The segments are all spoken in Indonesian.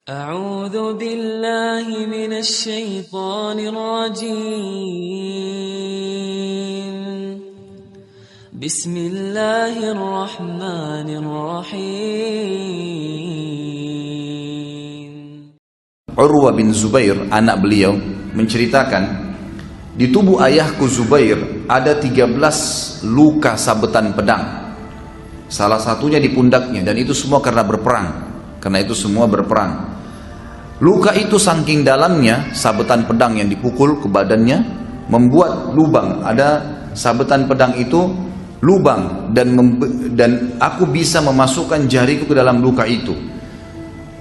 أعوذ بالله من الشيطان الرجيم بسم الله الرحمن الرحيم. Urwa bin Zubair, anak beliau, menceritakan, di tubuh ayahku Zubair ada 13 luka sabetan pedang. Salah satunya di pundaknya, dan itu semua karena berperang. Luka itu saking dalamnya, sabetan pedang yang dipukul ke badannya membuat lubang. Ada sabetan pedang itu lubang, dan aku bisa memasukkan jariku ke dalam luka itu.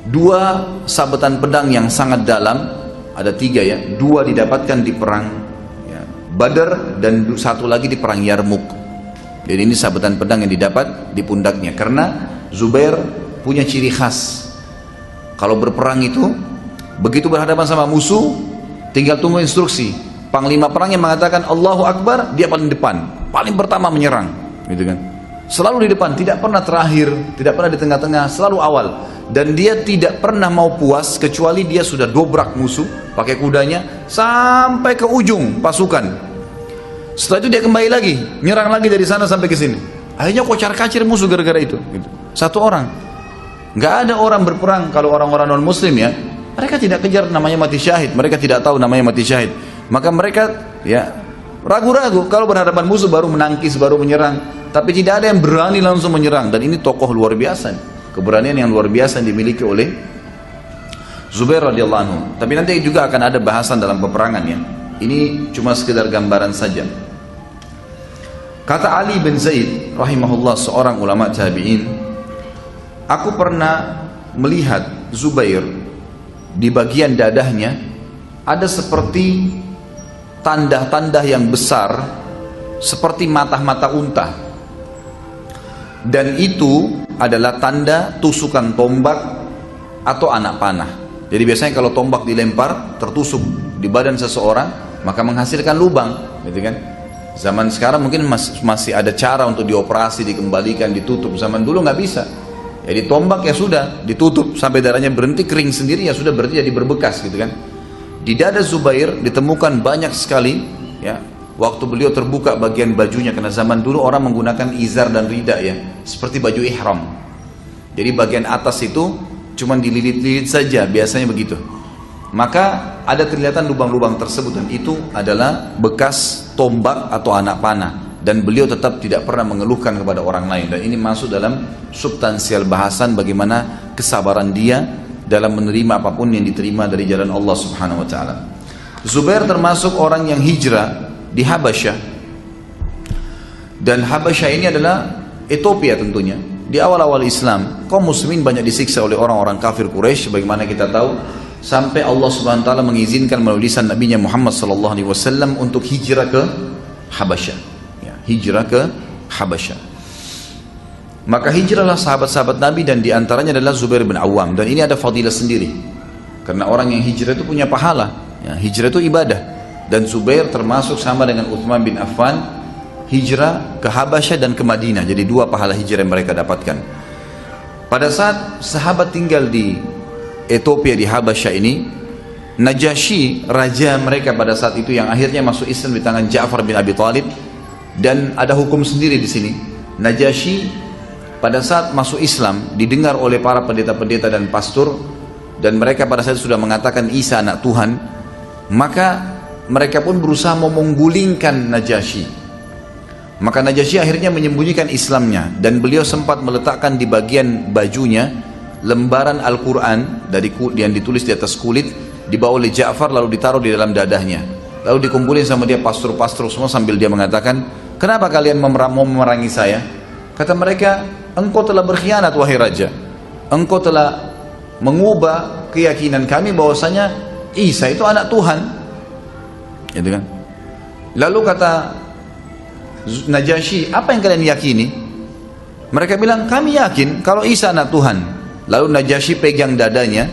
2 sabetan pedang yang sangat dalam, ada 3 ya, 2 didapatkan di perang Badar, dan 1 lagi di perang Yarmuk. Jadi ini sabetan pedang yang didapat di pundaknya, karena Zubair punya ciri khas. Kalau berperang itu, begitu berhadapan sama musuh, tinggal tunggu instruksi. Panglima perang yang mengatakan Allahu Akbar, dia paling depan, paling pertama menyerang, gitu kan. Selalu di depan, tidak pernah terakhir, tidak pernah di tengah-tengah, selalu awal. Dan dia tidak pernah mau puas kecuali dia sudah dobrak musuh pakai kudanya sampai ke ujung pasukan. Setelah itu dia kembali lagi, nyerang lagi dari sana sampai ke sini. Akhirnya kocar-kacir musuh gara-gara itu, gitu. 1 orang. Nggak ada orang berperang kalau orang-orang non muslim ya, mereka tidak kejar namanya mati syahid, mereka tidak tahu namanya mati syahid. Maka mereka ya ragu-ragu, kalau berhadapan musuh baru menangkis, baru menyerang. Tapi tidak ada yang berani langsung menyerang. Dan ini tokoh luar biasa, keberanian yang luar biasa yang dimiliki oleh Zubair radhiyallahu anhu. Tapi nanti juga akan ada bahasan dalam peperangan ya. Ini cuma sekedar gambaran saja. Kata Ali bin Zaid rahimahullah, seorang ulama tabi'in, aku pernah melihat Zubair di bagian dadahnya ada seperti tanda-tanda yang besar, seperti mata-mata unta. Dan itu adalah tanda tusukan tombak atau anak panah. Jadi biasanya kalau tombak dilempar tertusuk di badan seseorang, maka menghasilkan lubang, gitu kan. Zaman sekarang mungkin masih ada cara untuk dioperasi, dikembalikan, ditutup. Zaman dulu nggak bisa. Jadi tombak ya sudah ditutup sampai darahnya berhenti, kering sendiri, ya sudah, berarti jadi berbekas, gitu kan. Di dada Zubair ditemukan banyak sekali ya, waktu beliau terbuka bagian bajunya, karena zaman dulu orang menggunakan izar dan rida ya, seperti baju ihram. Jadi bagian atas itu cuma dililit-lilit saja, biasanya begitu. Maka ada kelihatan lubang-lubang tersebut, dan itu adalah bekas tombak atau anak panah. Dan beliau tetap tidak pernah mengeluhkan kepada orang lain. Dan ini masuk dalam substansial bahasan bagaimana kesabaran dia dalam menerima apapun yang diterima dari jalan Allah subhanahu wa ta'ala. Zubair termasuk orang yang hijrah di Habasyah. Dan Habasyah ini adalah Ethiopia tentunya. Di awal-awal Islam, kaum muslimin banyak disiksa oleh orang-orang kafir Quraisy, bagaimana kita tahu, sampai Allah subhanahu wa ta'ala mengizinkan melalui lisan Nabi Muhammad sallallahu alaihi wasallam untuk hijrah ke Habasyah. Hijrah ke Habasyah. Maka hijrahlah sahabat-sahabat Nabi, dan diantaranya adalah Zubair bin Awam. Dan ini ada fadilah sendiri, karena orang yang hijrah itu punya pahala ya, hijrah itu ibadah. Dan Zubair termasuk sama dengan Uthman bin Affan, hijrah ke Habasyah dan ke Madinah. Jadi 2 pahala hijrah yang mereka dapatkan. Pada saat sahabat tinggal di Ethiopia, di Habasyah ini, Najasyi, raja mereka pada saat itu, yang akhirnya masuk Islam di tangan Ja'far bin Abi Thalib. Dan ada hukum sendiri di sini. Najasyi pada saat masuk Islam didengar oleh para pendeta-pendeta dan pastor, dan mereka pada saat itu sudah mengatakan Isa anak Tuhan. Maka mereka pun berusaha menggulingkan Najasyi. Maka Najasyi akhirnya menyembunyikan Islamnya, dan beliau sempat meletakkan di bagian bajunya lembaran Al-Quran yang ditulis di atas kulit, dibawa oleh Ja'far lalu ditaruh di dalam dadahnya. Lalu dikumpulin sama dia pastor-pastor semua, sambil dia mengatakan, kenapa kalian mau memerangi saya? Kata mereka, engkau telah berkhianat wahai raja. Engkau telah mengubah keyakinan kami bahwasanya Isa itu anak Tuhan, gitu kan. Lalu kata Najasyi, apa yang kalian yakini? Mereka bilang, kami yakin kalau Isa anak Tuhan. Lalu Najasyi pegang dadanya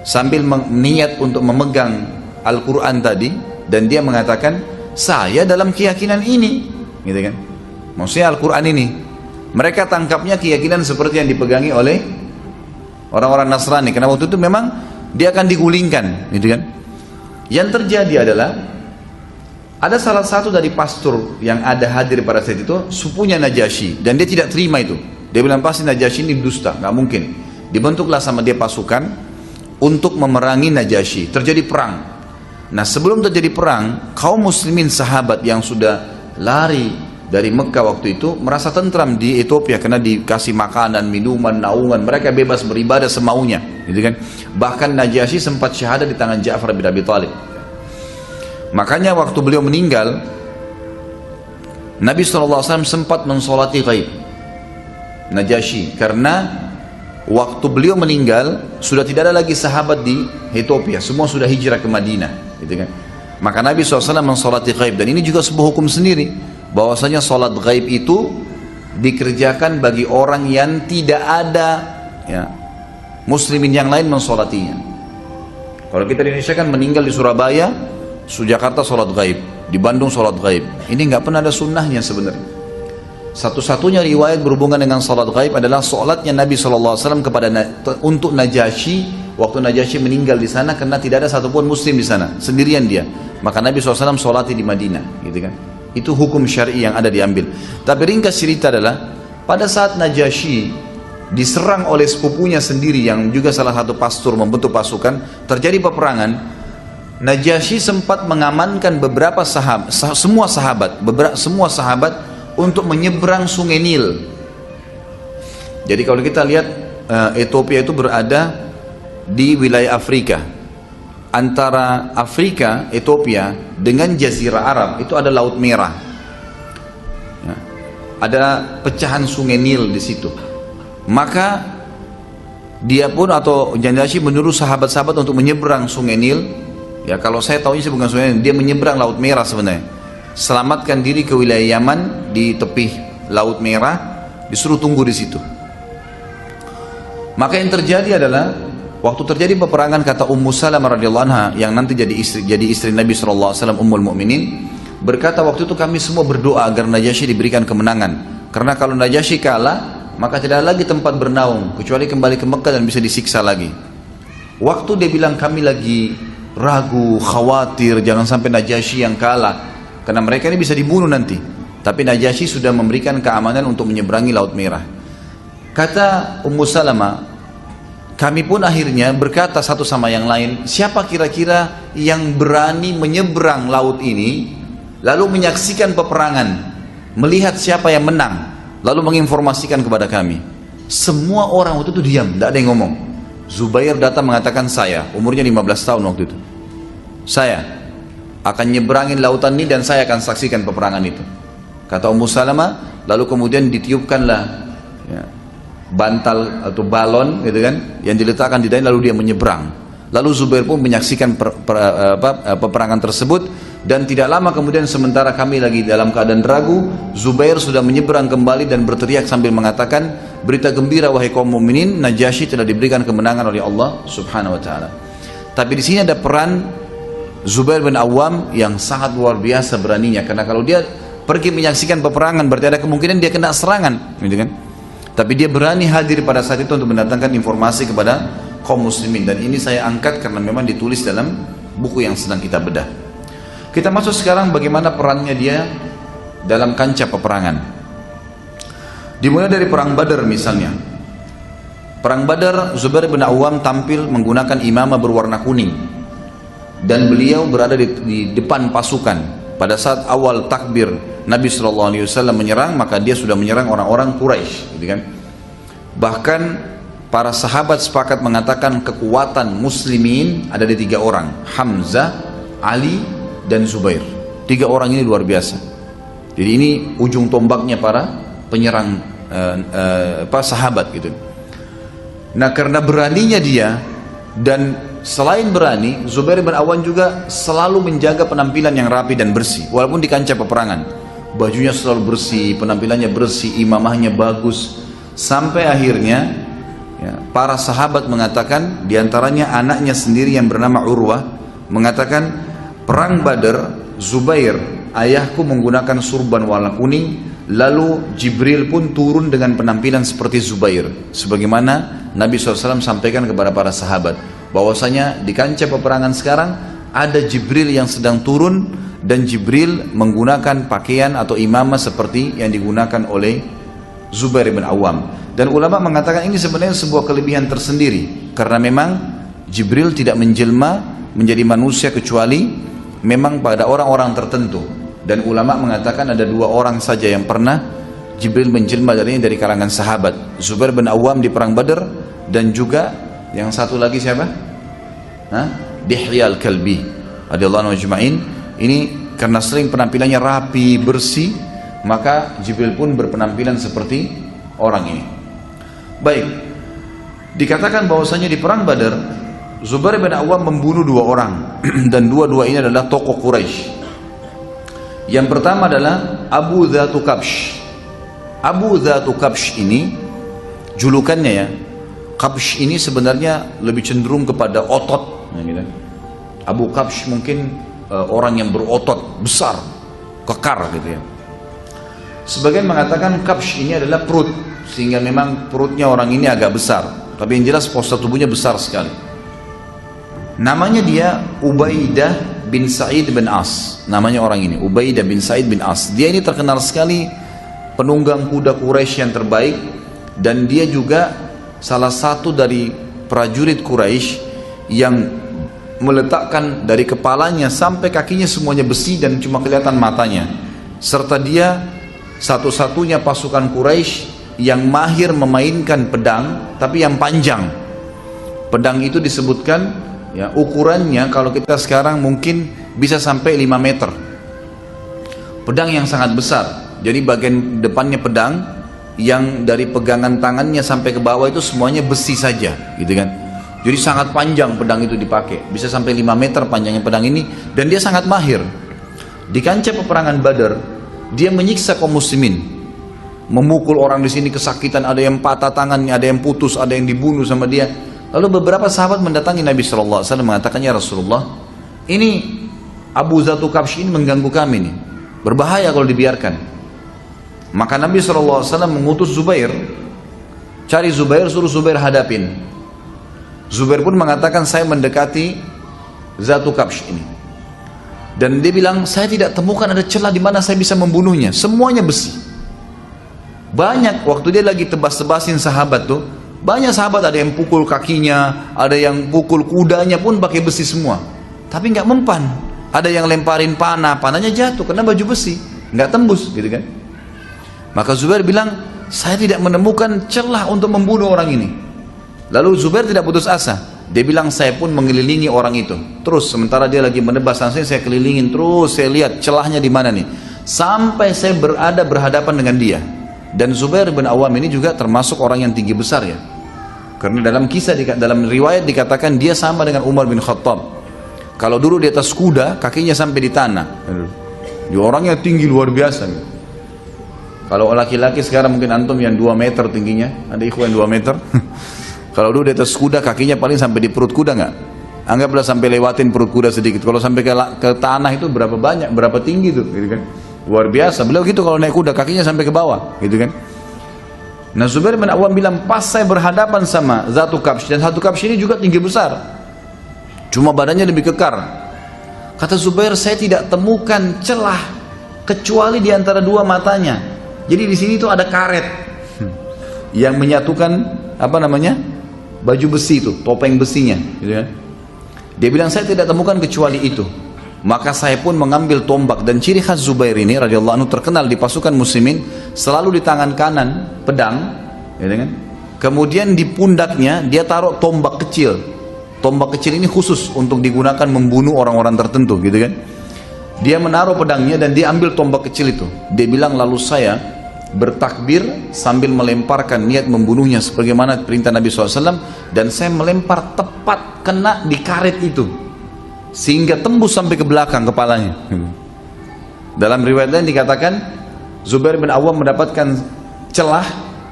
sambil niat untuk memegang Al-Quran tadi, dan dia mengatakan, saya dalam keyakinan ini, gitu kan. Maksudnya Al-Quran ini. Mereka tangkapnya keyakinan seperti yang dipegangi oleh orang-orang Nasrani, karena waktu itu memang dia akan digulingkan, gitu kan. Yang terjadi adalah ada salah satu dari pastor yang ada hadir pada saat itu, sepupunya Najasyi, dan dia tidak terima itu. Dia bilang pasti Najasyi ini dusta, nggak mungkin. Dibentuklah sama dia pasukan untuk memerangi Najasyi. Terjadi perang. Nah, sebelum terjadi perang, kaum muslimin sahabat yang sudah lari dari Mekah waktu itu merasa tentram di Ethiopia karena dikasih makanan, minuman, naungan, mereka bebas beribadah semaunya, gitu kan. Bahkan Najasyi sempat syahadat di tangan Ja'far bin Abi Thalib. Makanya waktu beliau meninggal, Nabi SAW sempat mensolati ghaib Najasyi, karena waktu beliau meninggal sudah tidak ada lagi sahabat di Ethiopia, semua sudah hijrah ke Madinah, gitu kan. Maka Nabi SAW mensolati ghaib, dan ini juga sebuah hukum sendiri, bahwasanya solat ghaib itu dikerjakan bagi orang yang tidak ada ya, muslimin yang lain mensolatinya. Kalau kita di Indonesia kan meninggal di Surabaya, Jakarta sholat gaib, di Bandung sholat gaib. Ini nggak pernah ada sunnahnya sebenarnya. Satu-satunya riwayat berhubungan dengan sholat gaib adalah sholatnya Nabi SAW kepada untuk Najasyi waktu Najasyi meninggal di sana, karena tidak ada satupun muslim di sana, sendirian dia. Maka Nabi SAW sholati di Madinah, gitu kan. Itu hukum syar'i yang ada diambil. Tapi ringkas cerita adalah pada saat Najasyi diserang oleh sepupunya sendiri yang juga salah satu pastor membentuk pasukan, terjadi peperangan. Najasyi sempat mengamankan beberapa sahabat, semua sahabat untuk menyeberang Sungai Nil. Jadi kalau kita lihat Ethiopia itu berada di wilayah Afrika. Antara Afrika, Ethiopia dengan Jazirah Arab itu ada Laut Merah. Ya, ada pecahan Sungai Nil di situ. Maka dia pun atau Najasyi menyuruh sahabat-sahabat untuk menyeberang Sungai Nil. Ya, kalau saya tahu ini bukan Sungai Nil, dia menyeberang Laut Merah sebenarnya. Selamatkan diri ke wilayah Yaman di tepi Laut Merah, disuruh tunggu di situ. Maka yang terjadi adalah waktu terjadi peperangan, kata Ummu Salamah radhiyallahu anha yang nanti jadi istri Nabi SAW, Ummul Mukminin, berkata waktu itu kami semua berdoa agar Najasyi diberikan kemenangan, karena kalau Najasyi kalah maka tidak ada lagi tempat bernaung kecuali kembali ke Mekah dan bisa disiksa lagi. Waktu dia bilang kami lagi ragu, khawatir jangan sampai Najasyi yang kalah, karena mereka ini bisa dibunuh nanti. Tapi Najasyi sudah memberikan keamanan untuk menyeberangi Laut Merah. Kata Ummu Salamah, kami pun akhirnya berkata satu sama yang lain, siapa kira-kira yang berani menyeberang laut ini lalu menyaksikan peperangan, melihat siapa yang menang, lalu menginformasikan kepada kami. Semua orang waktu itu diam, tidak ada yang ngomong. Zubair datang mengatakan, saya, umurnya 15 tahun waktu itu, saya akan nyeberangin lautan ini dan saya akan saksikan peperangan itu. Kata Ummu Salamah, lalu kemudian ditiupkanlah ya, bantal atau balon gitu kan, yang diletakkan di dalam, lalu dia menyeberang. Lalu Zubair pun menyaksikan peperangan tersebut, dan tidak lama kemudian sementara kami lagi dalam keadaan ragu, Zubair sudah menyeberang kembali dan berteriak sambil mengatakan, berita gembira wahai kaum mukminin, Najasyi telah diberikan kemenangan oleh Allah Subhanahu wa taala. Tapi di sini ada peran Zubair bin Awam yang sangat luar biasa beraninya, karena kalau dia pergi menyaksikan peperangan berarti ada kemungkinan dia kena serangan, gitu kan? Tapi dia berani hadir pada saat itu untuk mendatangkan informasi kepada kaum muslimin, dan ini saya angkat karena memang ditulis dalam buku yang sedang kita bedah. Kita masuk sekarang bagaimana perannya dia dalam kancah peperangan. Dimulai dari perang Badar misalnya. Perang Badar, Zubair bin Awam tampil menggunakan imamah berwarna kuning, dan beliau berada di depan pasukan. Pada saat awal takbir Nabi SAW menyerang, maka dia sudah menyerang orang-orang Quraisy, gitu kan? Bahkan para sahabat sepakat mengatakan kekuatan muslimin ada di 3 orang, Hamzah, Ali, dan Zubair. 3 orang ini luar biasa. Jadi ini ujung tombaknya para penyerang sahabat gitu. Nah, karena beraninya dia, dan selain berani, Zubair bin Awam juga selalu menjaga penampilan yang rapi dan bersih walaupun di kancah peperangan. Bajunya selalu bersih, penampilannya bersih, imamahnya bagus, sampai akhirnya ya, para sahabat mengatakan, diantaranya anaknya sendiri yang bernama Urwah mengatakan, perang Badar, Zubair ayahku menggunakan surban warna kuning, lalu Jibril pun turun dengan penampilan seperti Zubair, sebagaimana Nabi SAW sampaikan kepada para sahabat bahwasanya di kancah peperangan sekarang ada Jibril yang sedang turun, dan Jibril menggunakan pakaian atau imamah seperti yang digunakan oleh Zubair bin Awam. Dan ulama mengatakan ini sebenarnya sebuah kelebihan tersendiri, karena memang Jibril tidak menjelma menjadi manusia kecuali memang pada orang-orang tertentu. Dan ulama mengatakan ada 2 orang saja yang pernah Jibril menjelma dari kalangan sahabat, Zubair bin Awam di perang Badar, dan juga yang satu lagi siapa? Dihya al-Kalbi radhiyallahu anhu ajma'in. Ini karena sering penampilannya rapi, bersih, maka Jibril pun berpenampilan seperti orang ini. Baik, dikatakan bahwasanya di perang Badar Zubair bin Awam membunuh 2 orang dan 2 ini adalah tokoh Quraisy. Yang pertama adalah Abu Dzatu Kabsh. Abu Dzatu Kabsh ini julukannya ya. Kabsh ini sebenarnya lebih cenderung kepada otot. Abu Kabsh mungkin orang yang berotot besar, kekar gitu ya. Sebagian mengatakan Kabsh ini adalah perut, sehingga memang perutnya orang ini agak besar. Tapi yang jelas postur tubuhnya besar sekali. Namanya dia Ubaidah bin Sa'id bin As. Namanya orang ini Ubaidah bin Sa'id bin As. Dia ini terkenal sekali penunggang kuda Quraisy yang terbaik, dan dia juga salah satu dari prajurit Quraisy yang meletakkan dari kepalanya sampai kakinya semuanya besi dan cuma kelihatan matanya. Serta dia satu-satunya pasukan Quraisy yang mahir memainkan pedang, tapi yang panjang. Pedang itu disebutkan ya, ukurannya kalau kita sekarang mungkin bisa sampai 5 meter. Pedang yang sangat besar. Jadi bagian depannya pedang, yang dari pegangan tangannya sampai ke bawah itu semuanya besi saja, gitu kan. Jadi sangat panjang pedang itu dipakai, bisa sampai 5 meter panjangnya pedang ini, dan dia sangat mahir. Di kancah peperangan Badar, dia menyiksa kaum muslimin, memukul orang di sini kesakitan, ada yang patah tangannya, ada yang putus, ada yang dibunuh sama dia. Lalu beberapa sahabat mendatangi Nabi SAW mengatakan, ya Rasulullah, ini Abu Dzatu Kabsh ini mengganggu kami nih, berbahaya kalau dibiarkan. Maka Nabi SAW mengutus Zubair, cari Zubair, suruh Zubair hadapin. Zubair pun mengatakan, saya mendekati Dzatu Kabsh ini, dan dia bilang, saya tidak temukan ada celah di mana saya bisa membunuhnya, semuanya besi. Banyak waktu dia lagi tebas-tebasin sahabat tuh, banyak sahabat ada yang pukul kakinya, ada yang pukul kudanya pun pakai besi semua, tapi nggak mempan. Ada yang lemparin panah, panahnya jatuh karena baju besi, nggak tembus, gitu kan. Maka Zubair bilang, saya tidak menemukan celah untuk membunuh orang ini. Lalu Zubair tidak putus asa. Dia bilang, saya pun mengelilingi orang itu. Terus sementara dia lagi menebas, saya kelilingin terus, saya lihat celahnya di mana nih. Sampai saya berhadapan dengan dia. Dan Zubair bin Awam ini juga termasuk orang yang tinggi besar ya. Karena dalam kisah, dalam riwayat dikatakan dia sama dengan Umar bin Khattab. Kalau dulu di atas kuda, kakinya sampai di tanah. Dia orangnya tinggi luar biasa. Kalau laki-laki sekarang mungkin antum yang 2 meter tingginya, ada ikhwan 2 meter. Kalau dulu di atas kuda kakinya paling sampai di perut kuda nggak? Anggaplah sampai lewatin perut kuda sedikit. Kalau sampai ke tanah itu berapa banyak, berapa tinggi tuh, gitu kan? Luar biasa. Beliau gitu kalau naik kuda kakinya sampai ke bawah, gitu kan? Nah Zubair bin Awam bilang, pas saya berhadapan sama Dzatu Kabsh, dan Dzatu Kabsh ini juga tinggi besar, cuma badannya lebih kekar. Kata Zubair, saya tidak temukan celah kecuali di antara 2 matanya. Jadi di sini tuh ada karet yang menyatukan baju besi itu, topeng besinya, gitu kan. Dia bilang, saya tidak temukan kecuali itu. Maka saya pun mengambil tombak, dan ciri khas Zubair ini radhiyallahu anhu terkenal di pasukan muslimin, selalu di tangan kanan pedang, gitu kan. Kemudian di pundaknya dia taruh tombak kecil. Tombak kecil ini khusus untuk digunakan membunuh orang-orang tertentu, gitu kan. Dia menaruh pedangnya dan dia ambil tombak kecil itu. Dia bilang, lalu saya bertakbir sambil melemparkan niat membunuhnya sebagaimana perintah Nabi SAW, dan saya melempar tepat kena di karet itu sehingga tembus sampai ke belakang kepalanya. Dalam riwayat lain dikatakan Zubair bin Awam mendapatkan celah,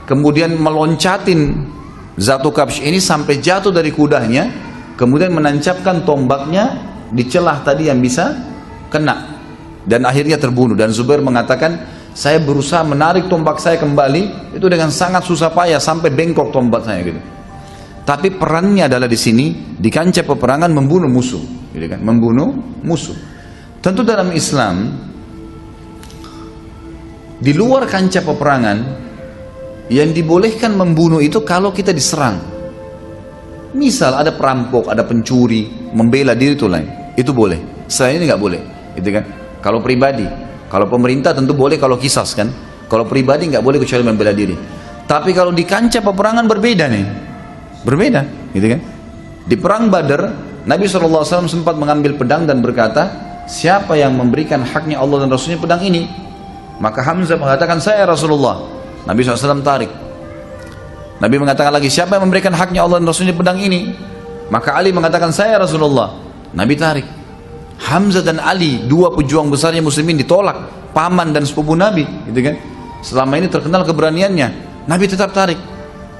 kemudian meloncatin Dzatu Kabsh ini sampai jatuh dari kudanya, kemudian menancapkan tombaknya di celah tadi yang bisa kena, dan akhirnya terbunuh. Dan Zubair mengatakan, saya berusaha menarik tombak saya kembali itu dengan sangat susah payah sampai bengkok tombak saya gitu. Tapi perannya adalah di sini di kancah peperangan membunuh musuh, gitu kan? Membunuh musuh. Tentu dalam Islam di luar kancah peperangan yang dibolehkan membunuh itu kalau kita diserang. Misal ada perampok, ada pencuri, membela diri itu lain, itu boleh. Selain ini nggak boleh, gitu kan? Kalau pribadi, kalau pemerintah tentu boleh kalau kisas kan. Kalau pribadi nggak boleh kecuali membela diri. Tapi kalau di kancah peperangan berbeda nih. Berbeda, gitu kan? Di perang Badar, Nabi SAW sempat mengambil pedang dan berkata, siapa yang memberikan haknya Allah dan Rasulnya pedang ini? Maka Hamzah mengatakan, saya Rasulullah. Nabi SAW tarik. Nabi mengatakan lagi, siapa yang memberikan haknya Allah dan Rasulnya pedang ini? Maka Ali mengatakan, saya Rasulullah. Nabi tarik. Hamzah dan Ali, dua pejuang besarnya muslimin, ditolak. Paman dan sepupu Nabi, gitu kan? Selama ini terkenal keberaniannya. Nabi tetap tarik.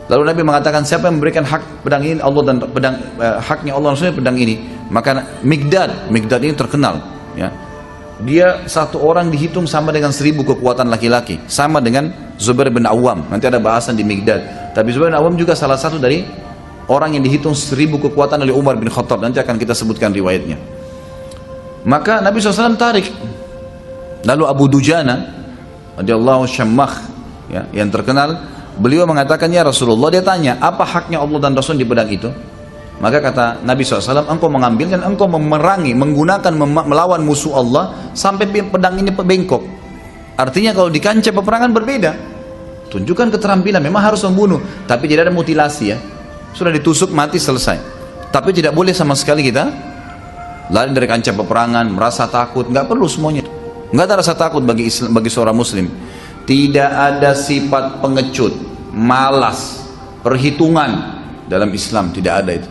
Lalu Nabi mengatakan, siapa yang memberikan hak pedang ini Allah dan pedang haknya Allah Rasulnya pedang ini? Maka Mikdad ini terkenal, ya. Dia satu orang dihitung sama dengan 1000 kekuatan laki-laki, sama dengan Zubair bin Awam. Nanti ada bahasan di Mikdad. Tapi Zubair bin Awam juga salah satu dari orang yang dihitung 1000 kekuatan oleh Umar bin Khattab. Nanti akan kita sebutkan riwayatnya. Maka Nabi SAW tarik. Lalu Abu Dujana radhiyallahu Syammah, ya, yang terkenal, beliau mengatakan, ya Rasulullah, dia tanya, apa haknya Allah dan Rasul di pedang itu? Maka kata Nabi SAW, engkau mengambil dan engkau memerangi, menggunakan, melawan musuh Allah sampai pedang ini bengkok. Artinya kalau di kancah peperangan berbeda. Tunjukkan keterampilan, memang harus membunuh, tapi tidak ada mutilasi, ya. Sudah ditusuk mati selesai. Tapi tidak boleh sama sekali kita lari dari kancah peperangan, merasa takut, nggak perlu semuanya. Nggak ada rasa takut bagi seorang muslim. Tidak ada sifat pengecut, malas, perhitungan dalam Islam, tidak ada itu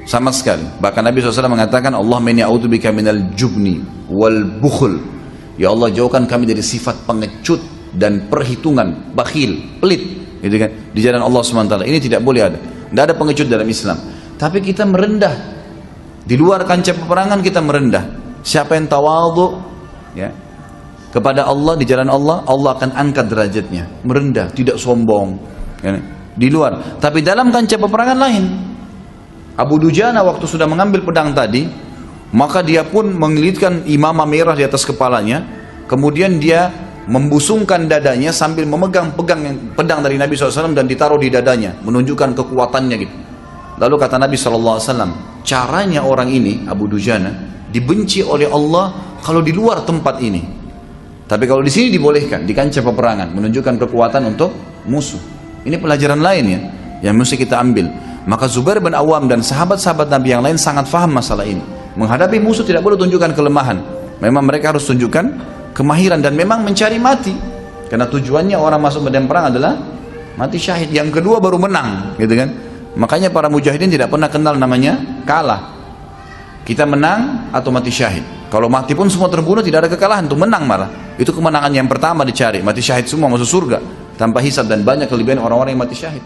sama sekali. Bahkan Nabi SAW mengatakan, Allahumma inni a'udzubika minal jubni wal bukhl. Ya Allah, jauhkan kami dari sifat pengecut dan perhitungan, bakhil, pelit, gitu kan, di jalan Allah SWT. Ini tidak boleh ada. Tidak ada pengecut dalam Islam. Tapi kita merendah di luar kancah peperangan, kita merendah. Siapa yang tawadhu, ya, kepada Allah di jalan Allah, Allah akan angkat derajatnya, merendah, tidak sombong, ya, di luar. Tapi dalam kancah peperangan lain. Abu Dujana waktu sudah mengambil pedang tadi, maka dia pun mengelitkan imamah merah di atas kepalanya, kemudian dia membusungkan dadanya sambil memegang pedang dari Nabi SAW dan ditaruh di dadanya, menunjukkan kekuatannya gitu. Lalu kata Nabi SAW, caranya orang ini, Abu Dujana, dibenci oleh Allah kalau di luar tempat ini. Tapi kalau di sini dibolehkan, di kancah peperangan, menunjukkan kekuatan untuk musuh. Ini pelajaran lain, ya, yang mesti kita ambil. Maka Zubair bin Awam dan sahabat-sahabat Nabi yang lain sangat faham masalah ini. Menghadapi musuh tidak boleh tunjukkan kelemahan. Memang mereka harus tunjukkan kemahiran dan memang mencari mati. Karena tujuannya orang masuk medan perang adalah mati syahid. Yang kedua baru menang, gitu kan? Makanya para mujahidin tidak pernah kenal namanya kalah. Kita menang atau mati syahid. Kalau mati pun semua terbunuh, tidak ada kekalahan, itu menang malah. Itu kemenangan yang pertama dicari, mati syahid semua masuk surga tanpa hisab, dan banyak kelebihan orang-orang yang mati syahid.